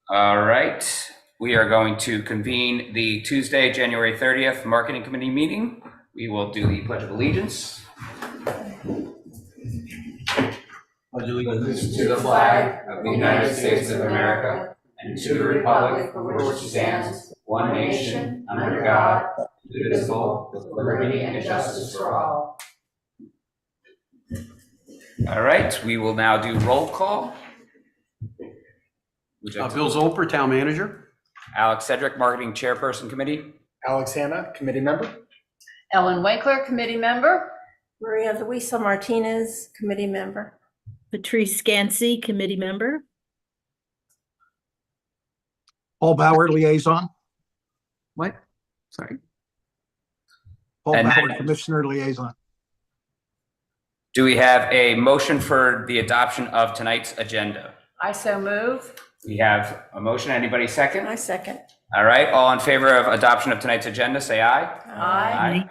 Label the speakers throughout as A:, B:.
A: All right, we are going to convene the Tuesday, January 30th Marketing Committee meeting. We will do the Pledge of Allegiance. Pledge allegiance to the flag of the United States of America and to the republic for which it stands, one nation, under God, indivisible, with liberty and justice for all. All right, we will now do roll call.
B: Bill Zolper, Town Manager.
A: Alex Cedric, Marketing Chairperson Committee.
C: Alex Hanna, Committee Member.
D: Ellen Winkler, Committee Member.
E: Maria Luisa Martinez, Committee Member.
F: Patrice Scansi, Committee Member.
G: Paul Bauer, Liaison.
B: What? Sorry.
G: Paul
A: And
G: Bauer,
A: then-
G: Commissioner Liaison.
A: Do we have a motion for the adoption of tonight's agenda?
D: I so move.
A: We have a motion. Anybody second?
E: I second.
A: All right, all in favor of adoption of tonight's agenda, say aye.
D: Aye.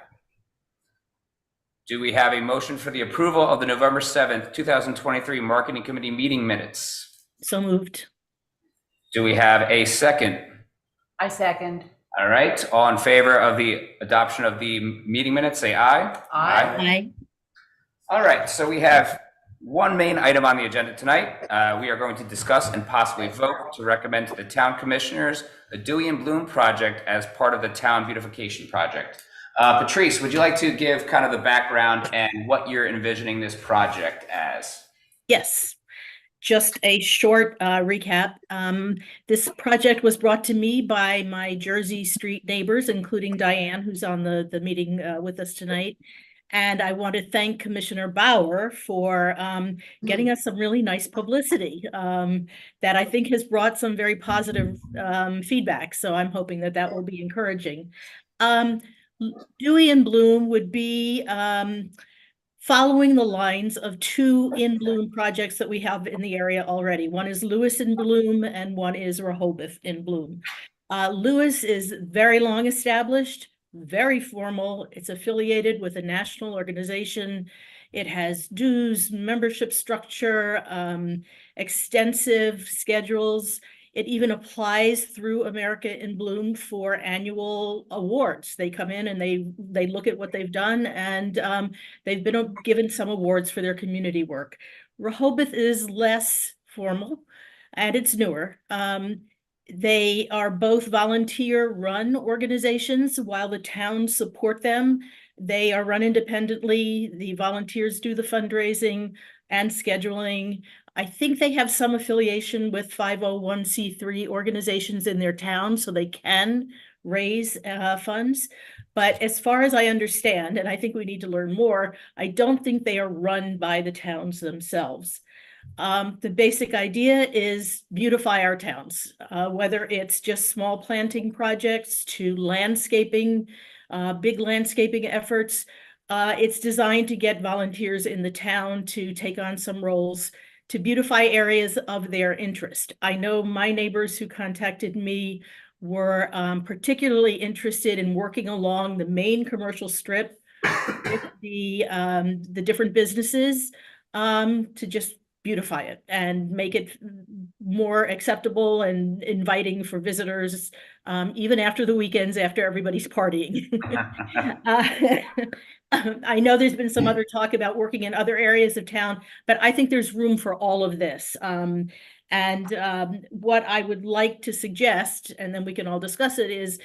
A: Do we have a motion for the approval of the November 7th, 2023 Marketing Committee meeting minutes?
F: So moved.
A: Do we have a second?
D: I second.
A: All right, all in favor of the adoption of the meeting minutes, say aye.
D: Aye.
F: Aye.
A: All right, so we have one main item on the agenda tonight. We are going to discuss and possibly vote to recommend to the town commissioners the Dewey and Bloom project as part of the town beautification project. Patrice, would you like to give kind of the background and what you're envisioning this project as?
F: Yes. Just a short recap. This project was brought to me by my Jersey Street neighbors, including Diane, who's on the meeting with us tonight. And I want to thank Commissioner Bauer for getting us some really nice publicity that I think has brought some very positive feedback. So I'm hoping that that will be encouraging. Dewey and Bloom would be following the lines of two in Bloom projects that we have in the area already. One is Lewis in Bloom and one is Rehoboth in Bloom. Lewis is very long established, very formal. It's affiliated with a national organization. It has dues, membership structure, extensive schedules. It even applies through America in Bloom for annual awards. They come in and they look at what they've done, and they've been given some awards for their community work. Rehoboth is less formal and it's newer. They are both volunteer-run organizations. While the towns support them, they are run independently. The volunteers do the fundraising and scheduling. I think they have some affiliation with 501c3 organizations in their town, so they can raise funds. But as far as I understand, and I think we need to learn more, I don't think they are run by the towns themselves. The basic idea is beautify our towns, whether it's just small planting projects to landscaping, big landscaping efforts. It's designed to get volunteers in the town to take on some roles to beautify areas of their interest. I know my neighbors who contacted me were particularly interested in working along the main commercial strip with the different businesses to just beautify it and make it more acceptable and inviting for visitors, even after the weekends, after everybody's partying. I know there's been some other talk about working in other areas of town, but I think there's room for all of this. What I would like to suggest, and then we can all discuss it, is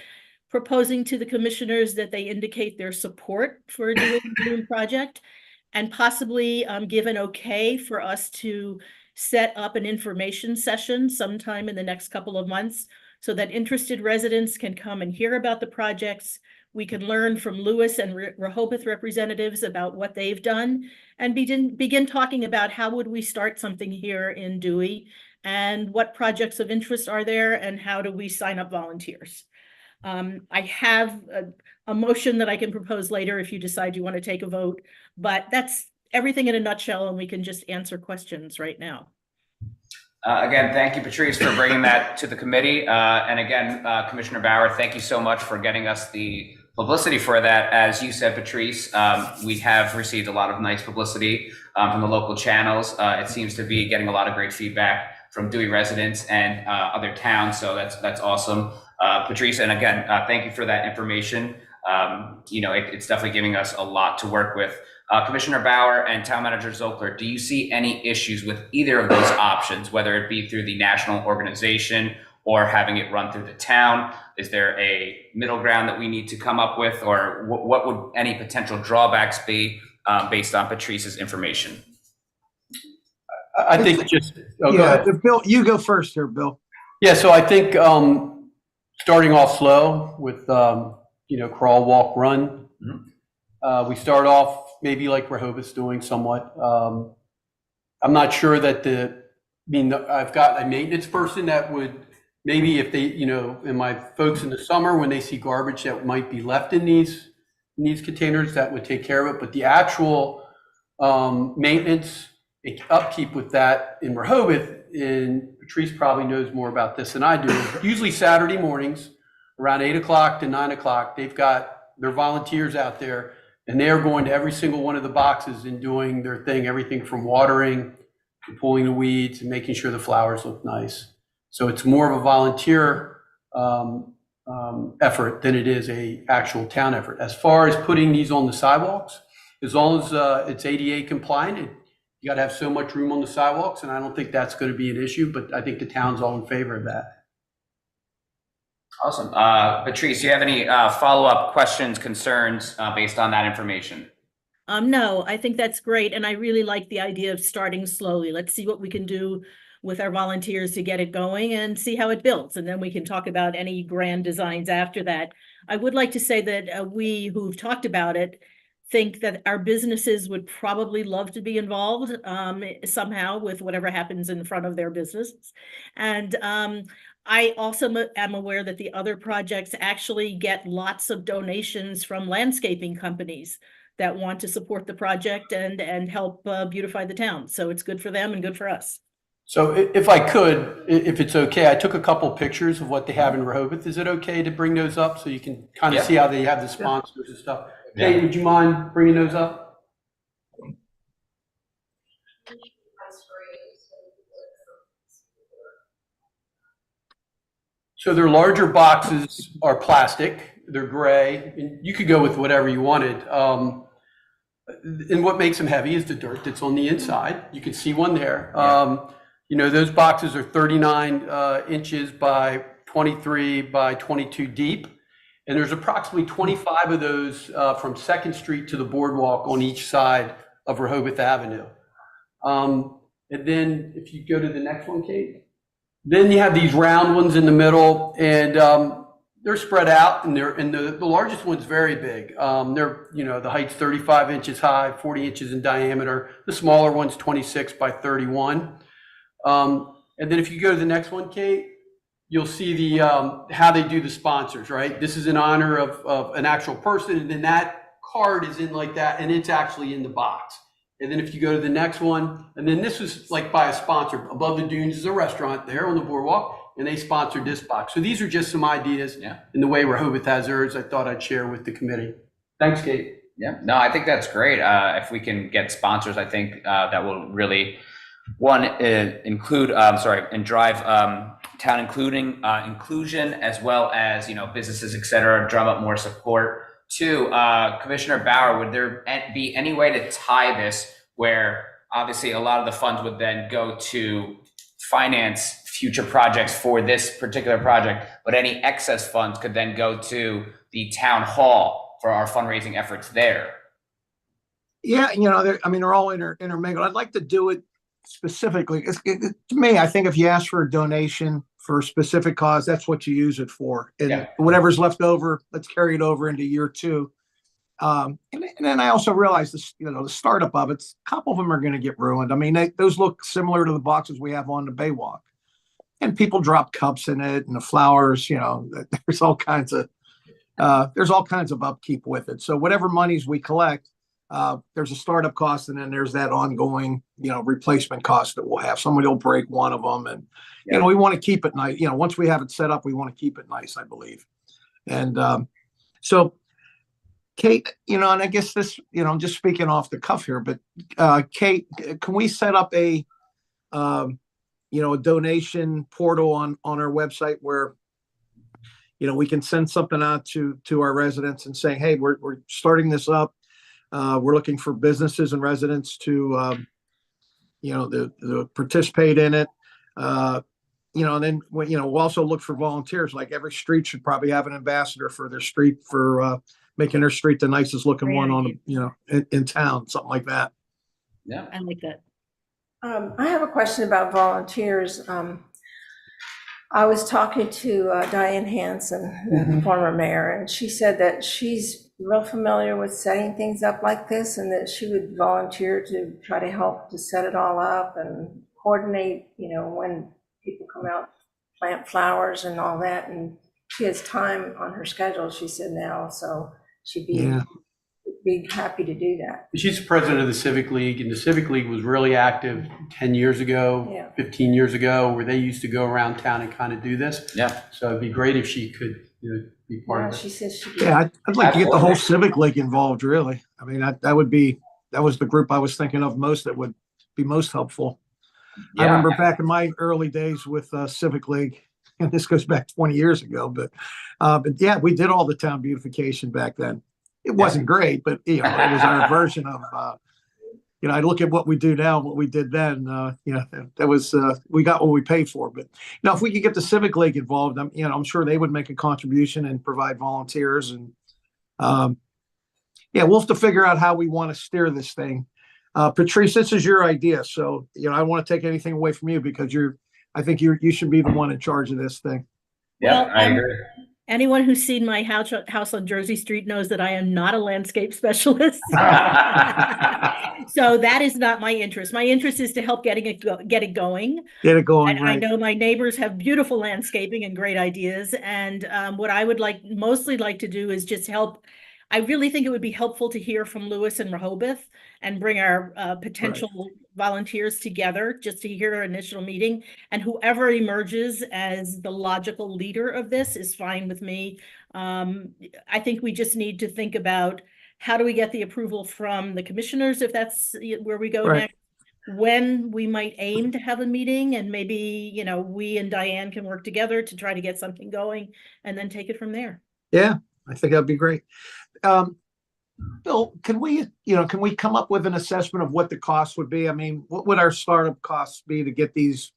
F: proposing to the commissioners that they indicate their support for doing the Bloom project, and possibly give an okay for us to set up an information session sometime in the next couple of months so that interested residents can come and hear about the projects. We can learn from Lewis and Rehoboth representatives about what they've done and begin talking about how would we start something here in Dewey and what projects of interest are there and how do we sign up volunteers. I have a motion that I can propose later if you decide you want to take a vote, but that's everything in a nutshell, and we can just answer questions right now.
A: Again, thank you, Patrice, for bringing that to the committee. And again, Commissioner Bauer, thank you so much for getting us the publicity for that. As you said, Patrice, we have received a lot of nice publicity from the local channels. It seems to be getting a lot of great feedback from Dewey residents and other towns. So that's awesome. Patrice, and again, thank you for that information. It's definitely giving us a lot to work with. Commissioner Bauer and Town Manager Zokler, do you see any issues with either of those options, whether it be through the national organization or having it run through the town? Is there a middle ground that we need to come up with, or what would any potential drawbacks be based on Patrice's information?
B: I think just, oh, go
G: Yeah,
B: ahead.
G: Bill, you go first here, Bill.
B: Yeah, so I think starting off slow with, crawl, walk, run. We start off maybe like Rehoboth's doing somewhat. I'm not sure that I've got a maintenance person that would, maybe if they, and my folks in the summer, when they see garbage that might be left in these containers, that would take care of it. But the actual maintenance, upkeep with that in Rehoboth, and Patrice probably knows more about this than I do. Usually Saturday mornings around 8 o'clock to 9 o'clock, they've got their volunteers out there, and they are going to every single one of the boxes and doing their thing, everything from watering to pulling the weeds and making sure the flowers look nice. So it's more of a volunteer effort than it is a actual town effort. As far as putting these on the sidewalks, as long as it's ADA compliant, you got to have so much room on the sidewalks, and I don't think that's going to be an issue, but I think the town's all in favor of that.
A: Awesome. Patrice, do you have any follow-up questions, concerns based on that information?
F: No, I think that's great. And I really like the idea of starting slowly. Let's see what we can do with our volunteers to get it going and see how it builds. And then we can talk about any grand designs after that. I would like to say that we who've talked about it think that our businesses would probably love to be involved somehow with whatever happens in front of their business. And I also am aware that the other projects actually get lots of donations from landscaping companies that want to support the project and help beautify the town. So it's good for them and good for us.
B: So if I could, if it's okay, I took a couple pictures of what they have in Rehoboth. Is it okay to bring those up so you can kind of see how they have the sponsors and stuff?
A: Yeah.
B: Hey, would you mind bringing those up? So their larger boxes are plastic, they're gray, and you could go with whatever you wanted. And what makes them heavy is the dirt that's on the inside. You can see one there. Those boxes are 39 inches by 23 by 22 deep. And there's approximately 25 of those from 2nd Street to the boardwalk on each side of Rehoboth Avenue. And then if you go to the next one, Kate, then you have these round ones in the middle, and they're spread out, and the largest one's very big. The height's 35 inches high, 40 inches in diameter. The smaller one's 26 by 31. And then if you go to the next one, Kate, you'll see the how they do the sponsors, right? This is in honor of an actual person, and then that card is in like that, and it's actually in the box. And then if you go to the next one, and then this was like by a sponsor. Above the Dunes is a restaurant there on the boardwalk, and they sponsored this box. So these are just some ideas in the way Rehoboth has theirs I thought I'd share with the committee. Thanks, Kate.
A: Yeah, no, I think that's great. If we can get sponsors, I think that will really, one, include, and drive town inclusion, as well as, businesses, et cetera, drum up more support. Two, Commissioner Bauer, would there be any way to tie this where obviously a lot of the funds would then go to finance future projects for this particular project, but any excess funds could then go to the town hall for our fundraising efforts there?
G: Yeah, they're all intermingled. I'd like to do it specifically. To me, I think if you ask for a donation for a specific cause, that's what you use it for. And whatever's left over, let's carry it over into year two. And then I also realized this, the startup of it, a couple of them are going to get ruined. I mean, those look similar to the boxes we have on the Baywalk, and people drop cups in it and the flowers. There's all kinds of upkeep with it. So whatever monies we collect, there's a startup cost, and then there's that ongoing, replacement cost that we'll have. Somebody will break one of them, and we want to keep it nice. Once we have it set up, we want to keep it nice, I believe. And so, Kate, and I guess this, I'm just speaking off the cuff here, but Kate, can we set up a a donation portal on our website where, we can send something out to our residents and saying, hey, we're starting this up. We're looking for businesses and residents to, participate in it. And then, we'll also look for volunteers. Like every street should probably have an ambassador for their street for making their street the nicest looking
F: Great
G: one
F: idea.
G: in town, something like that.
A: Yeah.
F: I like that.
E: I have a question about volunteers. I was talking to Diane Hanson, the former mayor, and she said that she's real familiar with setting things up like this and that she would volunteer to try to help to set it all up and coordinate, when people come out, plant flowers and all that. And she has time on her schedule, she said now, so she'd be happy to do that.
B: She's the president of the Civic League, and the Civic League was really active 10 years ago,
E: Yeah.
B: 15 years ago, where they used to go around town and kind of do this.
A: Yeah.
B: So it'd be great if she could be part
E: Yeah,
B: of it.
E: she says she.
G: Yeah, I'd like to get the whole Civic League involved, really. I mean, that was the group I was thinking of most that would be most helpful. I
A: Yeah.
G: remember back in my early days with Civic League, and this goes back 20 years ago, but yeah, we did all the town beautification back then. It wasn't great, but it was our version of, I look at what we do now, and what we did then, that was, we got what we paid for. But, if we could get the Civic League involved, I'm sure they would make a contribution and provide volunteers. And, we'll have to figure out how we want to steer this thing. Patrice, this is your idea. So, I don't want to take anything away from you because I think you should be the one in charge of this thing.
A: Yeah,
F: Well,
A: I agree.
F: Anyone who's seen my house on Jersey Street knows that I am not a landscape specialist. So that is not my interest. My interest is to help get it going.
G: Get it going,
F: And I
G: right?
F: know my neighbors have beautiful landscaping and great ideas. And what I would mostly like to do is just help. I really think it would be helpful to hear from Lewis and Rehoboth and bring our potential volunteers together just to hear our initial meeting. And whoever emerges as the logical leader of this is fine with me. I think we just need to think about how do we get the approval from the commissioners, if that's where we go
G: Right.
F: next, when we might aim to have a meeting, and maybe, we and Diane can work together to try to get something going and then take it from there.
G: Yeah, I think that'd be great. Bill, can we come up with an assessment of what the cost would be? I mean, what would our startup costs be to get these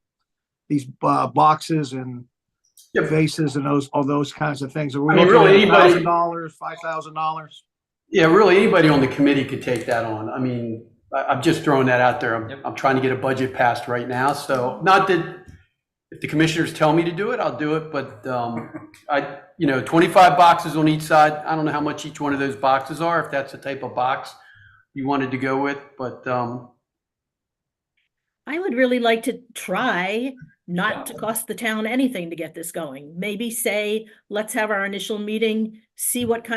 G: boxes and
B: Yep.
G: vases and all those kinds of things? Are we
B: I mean,
G: looking
B: really,
G: at
B: anybody-
G: $1,000, $5,000?
B: Yeah, really, anybody on the committee could take that on. I mean, I'm just throwing that out there.
A: Yep.
B: I'm trying to get a budget passed right now. So not that if the commissioners tell me to do it, I'll do it. But 25 boxes on each side. I don't know how much each one of those boxes are, if that's the type of box you wanted to go with. But
F: I would really like to try not to cost the town anything to get this going. Maybe say, let's have our initial meeting, see what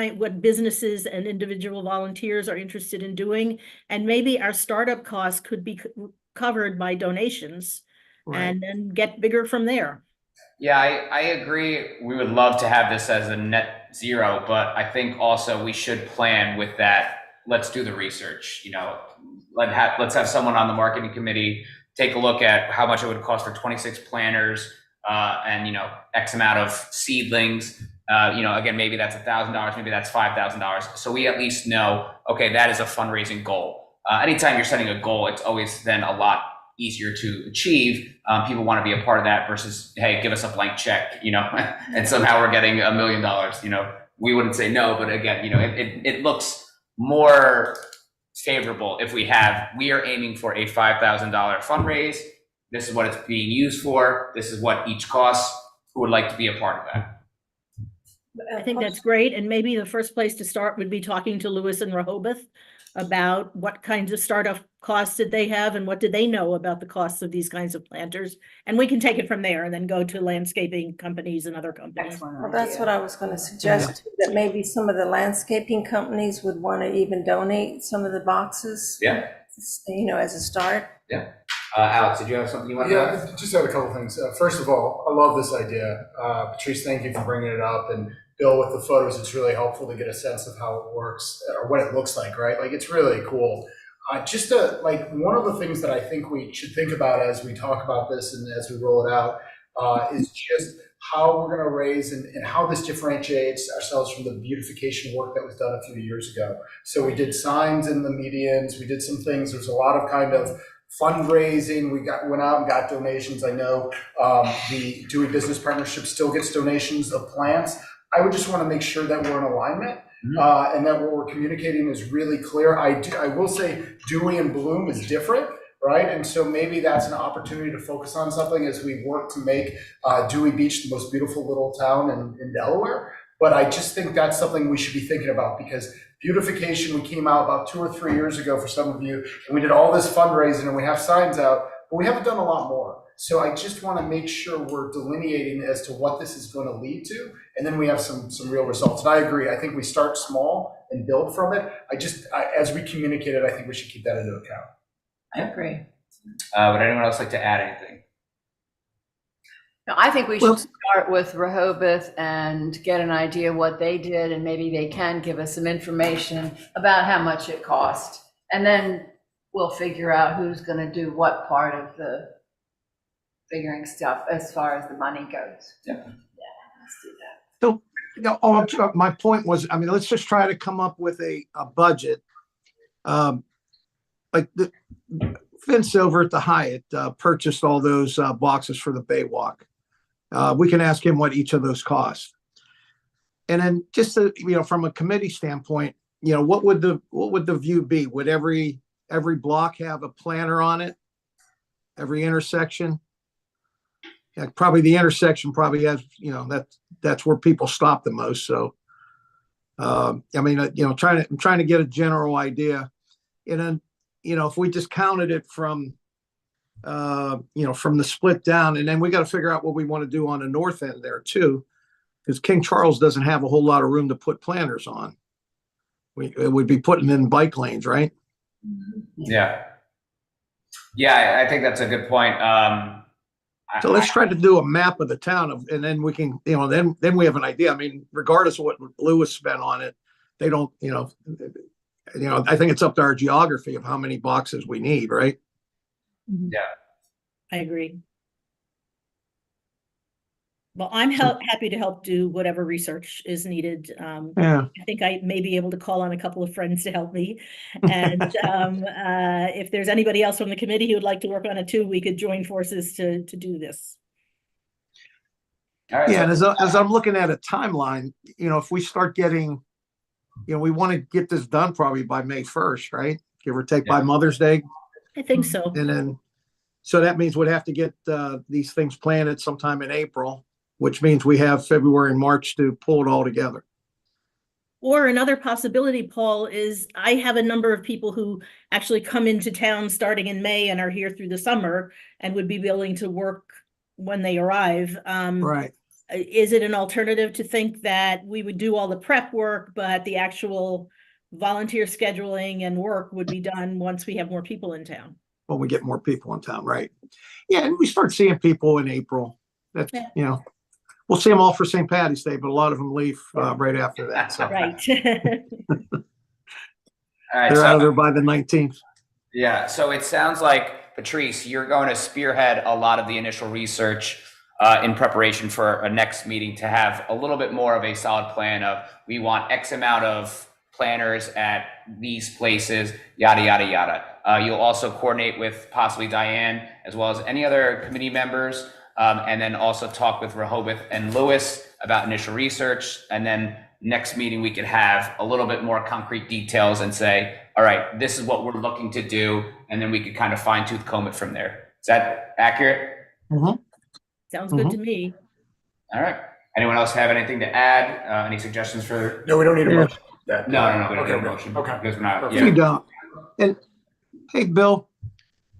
F: businesses and individual volunteers are interested in doing. And maybe our startup costs could be covered by donations and then get bigger from there.
A: Yeah, I agree. We would love to have this as a net zero, but I think also we should plan with that. Let's do the research. Let's have someone on the marketing committee take a look at how much it would cost for 26 planters and X amount of seedlings. Again, maybe that's $1,000, maybe that's $5,000. So we at least know, okay, that is a fundraising goal. Anytime you're setting a goal, it's always then a lot easier to achieve. People want to be a part of that versus, hey, give us a blank check, and somehow we're getting $1 million. We wouldn't say no, but again, it looks more favorable if we are aiming for a $5,000 fundraise. This is what it's being used for. This is what each costs. Who would like to be a part of that?
F: I think that's great. And maybe the first place to start would be talking to Lewis and Rehoboth about what kinds of startup costs did they have and what did they know about the costs of these kinds of planters. And we can take it from there and then go to landscaping companies and other companies.
E: Well, that's what I was going to suggest, too, that maybe some of the landscaping companies would want to even donate some of the boxes.
A: Yeah.
E: As a start.
A: Alex, did you have something you want to add?
C: Yeah, just had a couple things. First of all, I love this idea. Patrice, thank you for bringing it up. And Bill, with the photos, it's really helpful to get a sense of how it works or what it looks like, right? Like, it's really cool. One of the things that I think we should think about as we talk about this and as we roll it out is just how we're going to raise and how this differentiates ourselves from the beautification work that was done a few years ago. So we did signs in the medians, we did some things. There's a lot of kind of fundraising. Went out and got donations. I know the Dewey Business Partnership still gets donations of plants. I would just want to make sure that we're in alignment. And that what we're communicating is really clear. I will say Dewey and Bloom is different, right? And so maybe that's an opportunity to focus on something as we work to make Dewey Beach the most beautiful little town in Delaware. But I just think that's something we should be thinking about, because beautification, we came out about 2 or 3 years ago for some of you, and we did all this fundraising and we have signs out, but we haven't done a lot more. So I just want to make sure we're delineating as to what this is going to lead to, and then we have some real results. And I agree. I think we start small and build from it. As we communicated, I think we should keep that into account.
D: I agree.
A: Would anyone else like to add anything?
D: No, I think we
G: Well-
D: should start with Rehoboth and get an idea what they did, and maybe they can give us some information about how much it cost. And then we'll figure out who's going to do what part of the figuring stuff as far as the money goes.
A: Yeah.
D: Let's do that.
G: So, my point was, I mean, let's just try to come up with a budget. Like Vince over at the Hyatt purchased all those boxes for the Baywalk. We can ask him what each of those cost. And then just from a committee standpoint, what would the view be? Would every block have a planner on it? Every intersection? Yeah, probably the intersection probably has, that's where people stop the most. So, I'm trying to get a general idea. And then, if we just counted it from the split down, and then we got to figure out what we want to do on the north end there too, because King Charles doesn't have a whole lot of room to put planters on. It would be putting in bike lanes, right?
A: Yeah. Yeah, I think that's a good point.
G: So let's try to do a map of the town and then we can, then we have an idea. I mean, regardless of what Lewis spent on it, they don't, I think it's up to our geography of how many boxes we need, right?
A: Yeah.
F: I agree. Well, I'm happy to help do whatever research is needed.
G: Yeah.
F: I think I may be able to call on a couple of friends to help me. And if there's anybody else from the committee who would like to work on it too, we could join forces to do this.
A: All right.
G: Yeah, and as I'm looking at a timeline, if we start getting, we want to get this done probably by May 1st, right? Give or take by Mother's Day.
F: I think so.
G: And then, so that means we'd have to get these things planted sometime in April, which means we have February and March to pull it all together.
F: Or another possibility, Paul, is I have a number of people who actually come into town starting in May and are here through the summer and would be willing to work when they arrive.
G: Right.
F: Is it an alternative to think that we would do all the prep work, but the actual volunteer scheduling and work would be done once we have more people in town?
G: When we get more people in town, right? Yeah, and we start seeing people in April. That's, we'll see them all for St. Patty's Day, but a lot of them leave right after that. So
F: Right.
A: All right.
G: they're
A: So,
G: out of there by the 19th.
A: yeah. So it sounds like, Patrice, you're going to spearhead a lot of the initial research in preparation for a next meeting to have a little bit more of a solid plan of, we want X amount of planners at these places, yada, yada, yada. You'll also coordinate with possibly Diane as well as any other committee members, and then also talk with Rehoboth and Lewis about initial research. And then next meeting, we could have a little bit more concrete details and say, all right, this is what we're looking to do. And then we could kind of fine tooth comb it from there. Is that accurate?
G: Mm-hmm.
F: Sounds good to me.
A: All right. Anyone else have anything to add? Any suggestions for?
C: No, we don't need a
G: Yeah.
C: motion.
A: No, we don't need a
C: Okay.
A: motion.
C: Okay.
A: Because we're not.
G: We don't. And hey, Bill,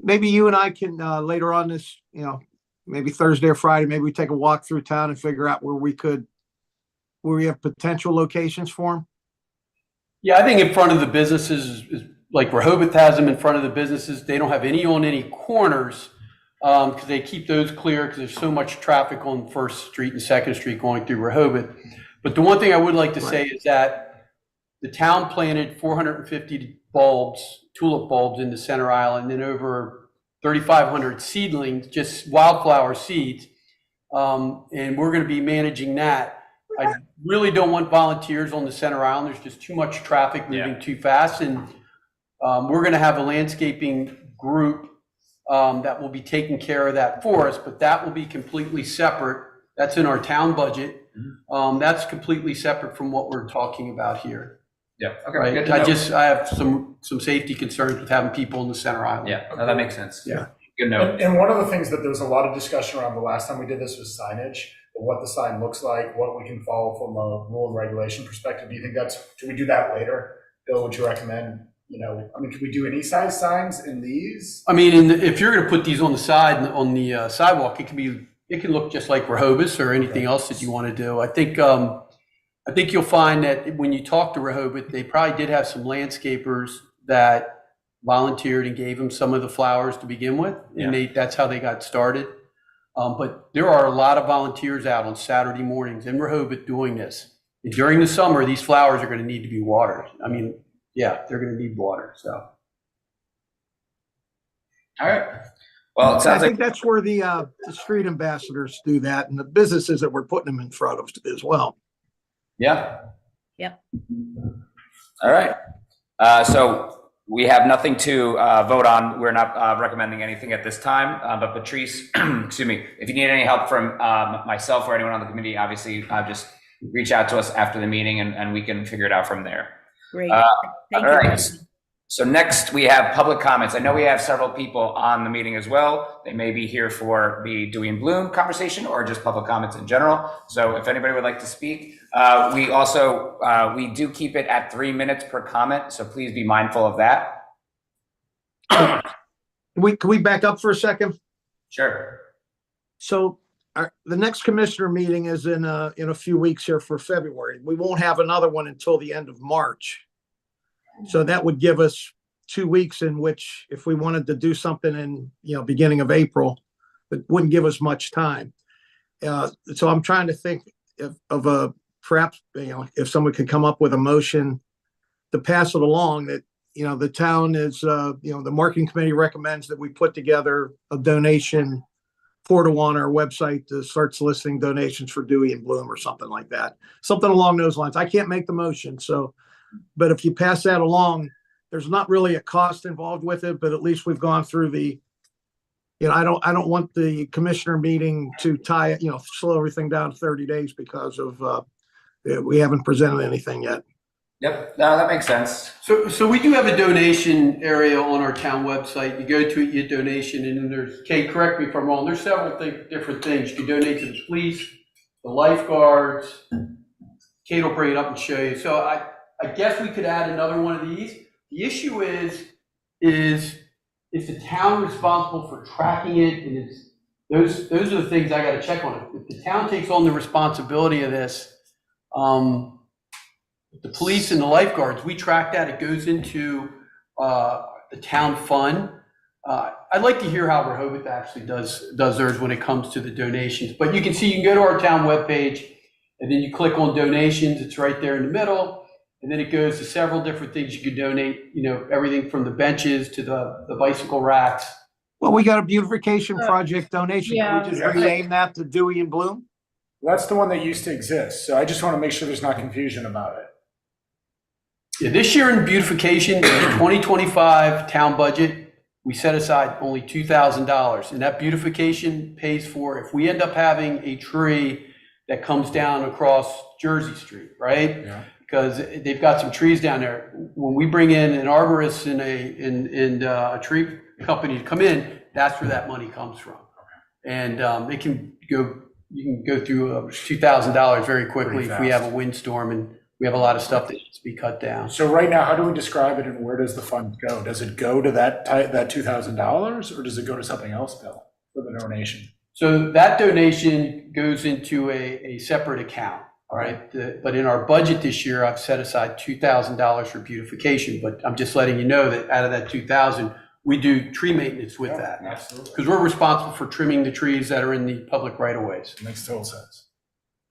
G: maybe you and I can later on this, maybe Thursday or Friday, maybe we take a walk through town and figure out where we have potential locations for them.
B: Yeah, I think in front of the businesses, is like Rehoboth has them in front of the businesses. They don't have any on any corners because they keep those clear because there's so much traffic on First Street and Second Street going through Rehoboth. But the one thing I would like to say is that the town planted 450 bulbs, tulip bulbs in the center aisle, and then over 3,500 seedlings, just wildflower seeds. And we're going to be managing that. I really don't want volunteers on the center aisle. There's just too much traffic moving too fast. And we're going to have a landscaping group that will be taking care of that for us, but that will be completely separate. That's in our town budget. That's completely separate from what we're talking about here.
A: Yeah, okay,
B: Right?
A: good to know.
B: I have some safety concerns with having people in the center aisle.
A: Yeah, no, that makes sense.
B: Yeah.
A: Good note.
C: And one of the things that there was a lot of discussion around the last time we did this was signage, what the sign looks like, what we can follow from a rule and regulation perspective. Do you think do we do that later? Bill, would you recommend, can we do any size signs in these?
B: I mean, if you're going to put these on the side, on the sidewalk, it can look just like Rehoboth or anything else that you want to do. I think you'll find that when you talk to Rehoboth, they probably did have some landscapers that volunteered and gave them some of the flowers to begin with, and that's how they got started. But there are a lot of volunteers out on Saturday mornings in Rehoboth doing this. And during the summer, these flowers are going to need to be watered. I mean, they're going to need water. So,
A: All right. Well, it
G: I
A: sounds
G: think
A: like,
G: that's where the street ambassadors do that, and the businesses that we're putting them in front of as well.
A: yeah.
F: Yep.
A: All right. So we have nothing to vote on. We're not recommending anything at this time. But Patrice, excuse me, if you need any help from myself or anyone on the committee, obviously just reach out to us after the meeting and we can figure it out from there.
F: Great.
A: All
F: Thank you.
A: right. So next we have public comments. I know we have several people on the meeting as well. They may be here for the Dewey and Bloom conversation or just public comments in general. So if anybody would like to speak, we also, we do keep it at 3 minutes per comment. So please be mindful of that.
G: Can we back up for a second?
A: Sure.
G: So the next commissioner meeting is in a few weeks here for February. We won't have another one until the end of March. So that would give us 2 weeks in which, if we wanted to do something in, beginning of April, it wouldn't give us much time. So I'm trying to think of perhaps, if someone could come up with a motion to pass it along that, the town is, the marketing committee recommends that we put together a donation portal on our website to start soliciting donations for Dewey and Bloom or something like that. Something along those lines. I can't make the motion, but if you pass that along, there's not really a cost involved with it, but at least we've gone through I don't want the commissioner meeting to tie it, slow everything down to 30 days because of, we haven't presented anything yet.
A: Yep. No, that makes sense.
B: So we do have a donation area on our town website. You go to it, you get donation, and then there's, Kate, correct me if I'm wrong, there's several different things. You can donate to the police, the lifeguards. Kate will bring it up and show you. So I guess we could add another one of these. The issue is the town responsible for tracking it? And those are the things I got to check on. If the town takes on the responsibility of this, the police and the lifeguards, we track that. It goes into the town fund. I'd like to hear how Rehoboth actually does theirs when it comes to the donations. But you can go to our town webpage, and then you click on donations. It's right there in the middle. And then it goes to several different things you could donate, everything from the benches to the bicycle racks.
G: Well, we got a beautification project donation. Can we just
C: Yeah.
G: rename that to Dewey and Bloom?
C: That's the one that used to exist. So I just want to make sure there's not confusion about it.
B: Yeah, this year in beautification, the 2025 town budget, we set aside only $2,000. And that beautification pays for, if we end up having a tree that comes down across Jersey Street, right?
C: Yeah.
B: Because they've got some trees down there. When we bring in an arborist and a tree company to come in, that's where that money comes from. And you can go through $2,000 very quickly
C: Pretty
B: if we have a
C: fast.
B: windstorm and we have a lot of stuff that needs to be cut down.
C: So right now, how do we describe it and where does the fund go? Does it go to that $2,000 or does it go to something else, Bill, for the donation?
B: So that donation goes into a separate account, all right? But in our budget this year, I've set aside $2,000 for beautification, but I'm just letting you know that out of that $2,000, we do tree maintenance with that.
C: Absolutely.
B: Because we're responsible for trimming the trees that are in the public right-of-ways.
C: Makes total sense.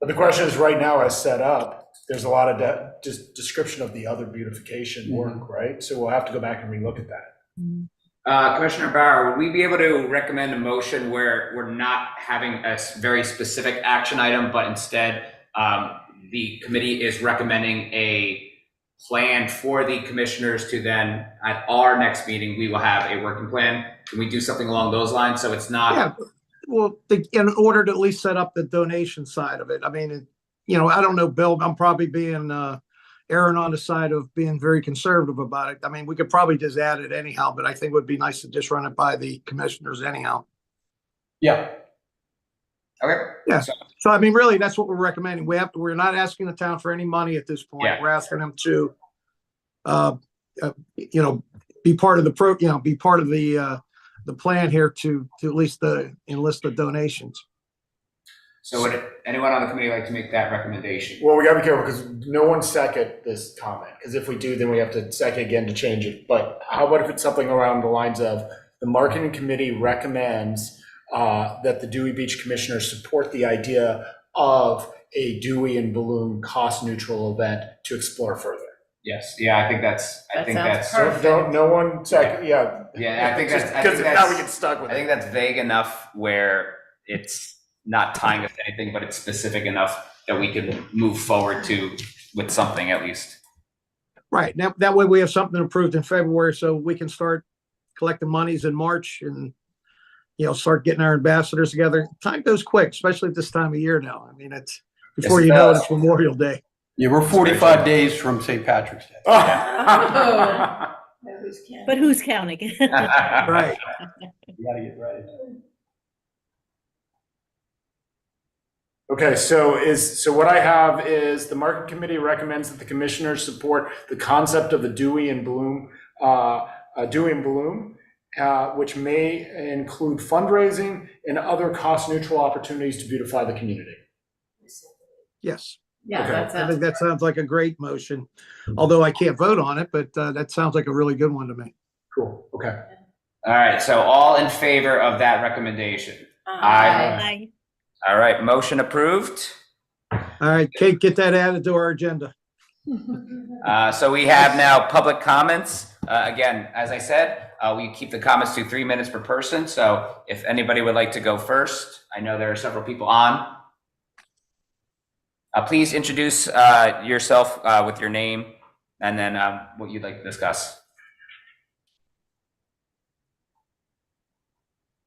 C: But the question is, right now, as set up, there's a lot of just description of the other beautification work, right? So we'll have to go back and relook at that.
A: Commissioner Bauer, would we be able to recommend a motion where we're not having a very specific action item, but instead the committee is recommending a plan for the commissioners to then, at our next meeting, we will have a working plan? Can we do something along those lines so it's not?
G: Yeah, well, in order to at least set up the donation side of it. I mean, I don't know, Bill, I'm probably being erring on the side of being very conservative about it. I mean, we could probably just add it anyhow, but I think it would be nice to just run it by the commissioners anyhow.
B: Yeah.
A: Okay.
G: Yeah. So, I mean, really, that's what we're recommending. We're not asking the town for any money at this point.
A: Yeah.
G: We're asking them to, be part of the be part of the plan here to at least enlist the donations.
A: So would anyone on the committee like to make that recommendation?
C: Well, we gotta be careful because no one second this comment, because if we do, then we have to second again to change it. But how about if it's something around the lines of the marketing committee recommends that the Dewey Beach commissioners support the idea of a Dewey and Bloom cost neutral event to explore further.
A: Yes. Yeah, I think that's.
D: That sounds
C: So
D: perfect.
C: don't, no one second, yeah.
A: Yeah, I think that's.
C: Because now we get stuck with
A: I think
C: it.
A: that's vague enough where it's not tying us to anything, but it's specific enough that we can move forward with something at least.
G: Right. Now, that way we have something approved in February so we can start collecting monies in March and, start getting our ambassadors together. Time goes quick, especially at this time of year now. I mean, it's before
A: Yes, it
G: you know it,
A: does.
G: it's Memorial Day.
B: Yeah, we're 45 days from St. Patrick's Day.
F: But who's counting?
G: Right.
B: You gotta get ready.
C: Okay, so what I have is the market committee recommends that the commissioners support the concept of the Dewey and Bloom, which may include fundraising and other cost-neutral opportunities to beautify the community.
G: Yes.
D: Yeah,
C: Okay.
D: that
G: I
D: sounds.
G: think that sounds like a great motion, although I can't vote on it, but that sounds like a really good one to me.
C: Cool, okay.
A: All right. So all in favor of that recommendation? Aye. All right. Motion approved.
G: All right, Kate, get that added to our agenda.
A: So we have now public comments. Again, as I said, we keep the comments to 3 minutes per person. So if anybody would like to go first, I know there are several people on. Please introduce yourself with your name and then what you'd like to discuss.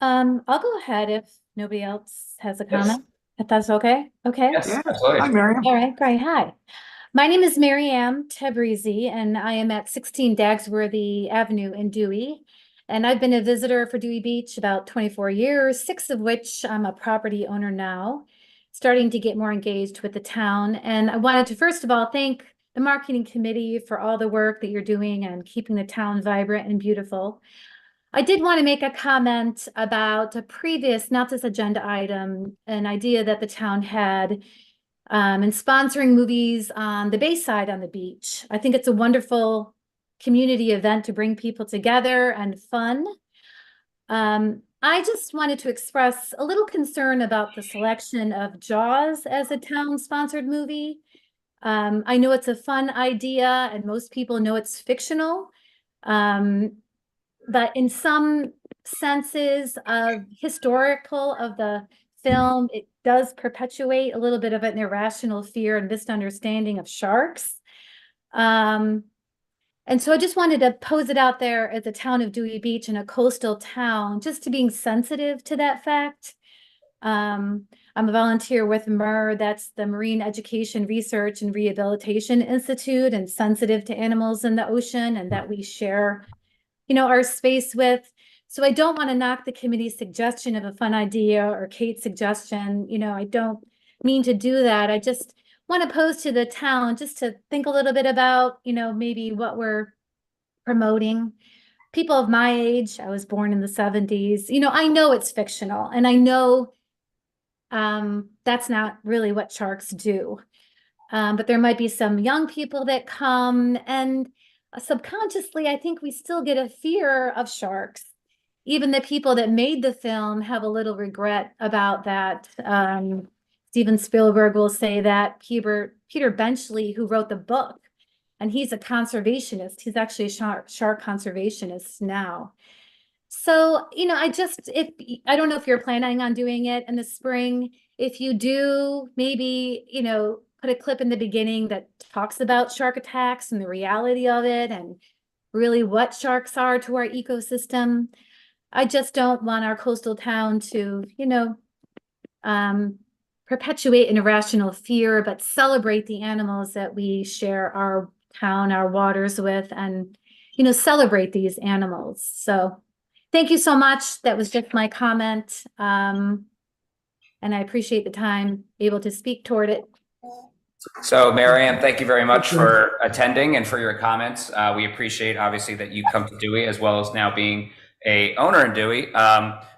H: I'll go ahead if nobody else has a comment, if that's okay. Okay.
A: Yes,
G: Yeah.
A: absolutely.
G: Hi, Miriam.
H: All right, great. Hi. My name is Mary Ann Tabrizi, and I am at 16 Dagsworthy Avenue in Dewey. And I've been a visitor for Dewey Beach about 24 years, 6 of which I'm a property owner now, starting to get more engaged with the town. And I wanted to, first of all, thank the marketing committee for all the work that you're doing and keeping the town vibrant and beautiful. I did want to make a comment about a previous, not this agenda item, an idea that the town had in sponsoring movies on the Bayside on the beach. I think it's a wonderful community event to bring people together and fun. I just wanted to express a little concern about the selection of Jaws as a town-sponsored movie. I know it's a fun idea and most people know it's fictional. But in some senses of historical of the film, it does perpetuate a little bit of an irrational fear and misunderstanding of sharks. And so I just wanted to pose it out there as a town of Dewey Beach and a coastal town, just to being sensitive to that fact. I'm a volunteer with MER, that's the Marine Education Research and Rehabilitation Institute, and sensitive to animals in the ocean and that we share our space with. So I don't want to knock the committee's suggestion of a fun idea or Kate's suggestion. I don't mean to do that. I just want to pose to the town just to think a little bit about, maybe what we're promoting. People of my age, I was born in the 70s, I know it's fictional and I know that's not really what sharks do. But there might be some young people that come and subconsciously, I think we still get a fear of sharks. Even the people that made the film have a little regret about that. Steven Spielberg will say that Peter Benchley, who wrote the book, and he's a conservationist. He's actually a shark conservationist now. So, I don't know if you're planning on doing it in the spring. If you do, maybe, put a clip in the beginning that talks about shark attacks and the reality of it and really what sharks are to our ecosystem. I just don't want our coastal town to, perpetuate an irrational fear, but celebrate the animals that we share our town, our waters with, and, celebrate these animals. So thank you so much. That was just my comment. And I appreciate the time able to speak toward it.
A: So Marianne, thank you very much for attending and for your comments. We appreciate obviously that you come to Dewey as well as now being a owner in Dewey.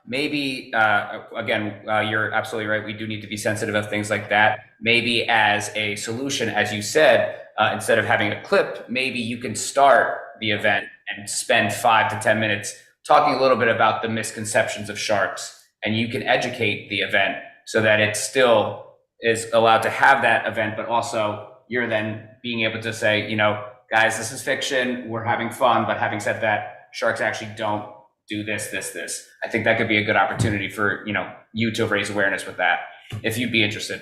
A: Maybe, again, you're absolutely right. We do need to be sensitive of things like that. Maybe as a solution, as you said, instead of having a clip, maybe you can start the event and spend 5 to 10 minutes talking a little bit about the misconceptions of sharks, and you can educate the event so that it still is allowed to have that event, but also you're then being able to say, guys, this is fiction, we're having fun, but having said that, sharks actually don't do this. I think that could be a good opportunity for, you to raise awareness with that, if you'd be interested.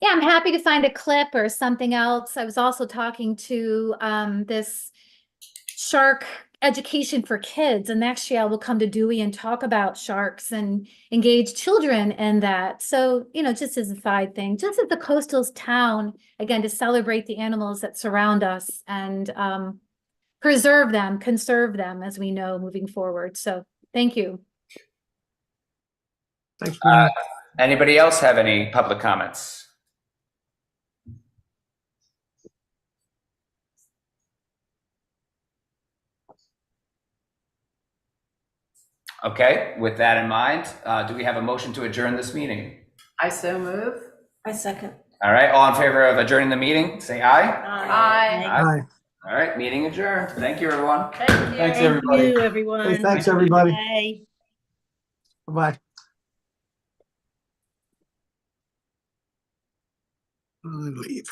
H: Yeah, I'm happy to find a clip or something else. I was also talking to this shark education for kids, and next year I will come to Dewey and talk about sharks and engage children in that. So, just as a side thing, just as the coastal town, again, to celebrate the animals that surround us and preserve them, conserve them, as we know, moving forward. So thank you.
G: Thanks, Brian.
A: Anybody else have any public comments? Okay, with that in mind, do we have a motion to adjourn this meeting?
D: I so move.
E: I second.
A: All right, all in favor of adjourning the meeting, say aye.
D: Aye.
G: Aye.
A: All right, meeting adjourned. Thank you, everyone.
D: Thank you.
B: Thanks,
F: Thank
B: everybody.
F: you, everyone.
G: Hey, thanks, everybody.
F: Bye.
G: Bye-bye. Leave.